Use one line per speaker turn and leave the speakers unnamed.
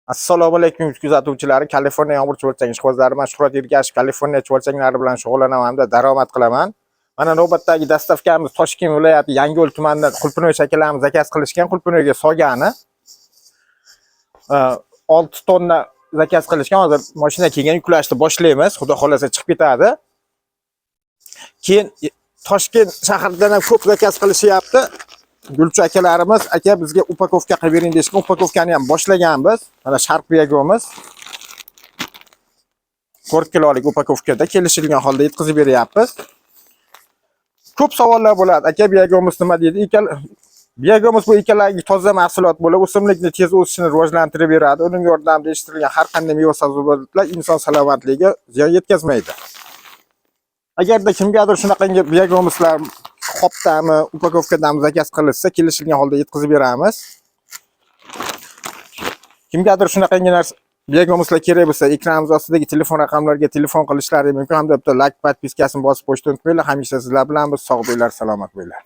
Assalomu alaykum kuzatuvchilar. Kaliforniya yomg'ir cho'lchang ishqibozlari Mashhurot Ergashev Kaliforniya cho'lchanglari bilan shug'ullanaman hamda daromad qilaman. Mana navbatdagi dastavkamiz Toshkent viloyati Yangiyo'l tumanida Qulpinoy shakllarimiz zakaz qilishgan. Qulpinoyga sogani 6 tonna zakaz qilishgan. Hozir mashina kelgan, yuklashni boshlaymiz. Xudo xolasa chiqib ketadi. Keyin Toshkent shahridan ham ko'p zakaz qilishyapti. Gulchi akalarimiz aka bizga upakovka qilib bering deshgan, upakovkani ham boshlaganmiz. Mana Sharq Biagomiz 4 kilolik upakovkada kelishilgan holda yetkazib beryapmiz. Ko'p savollar bo'ladi. Aka Biagomiz nima deydi? Biagomiz bu ekologik toza mahsulot bo'lib, o'simlikni tez o'sishini rivojlantirib beradi. Uning yordamida yetishtirilgan har qanday meva-sabzavotlar inson salomatligiga ziyon yetkazmaydi. Agarda kimgadir shunaqangi Biagomizlar qopdami, upakovkadami zakaz qilinsa, kelishilgan holda yetkazib beramiz. Kimgadir shunaqangi narsa Biagomizlar kerak bo'lsa, ekranimiz ostidagi telefon raqamlariga telefon qilishlari mumkin. Hamda bitta like, podpiskasini bosib qo'yishni unutmanglar. Hamisha sizlar bilan biz sog' bo'linglar, salomat bo'linglar.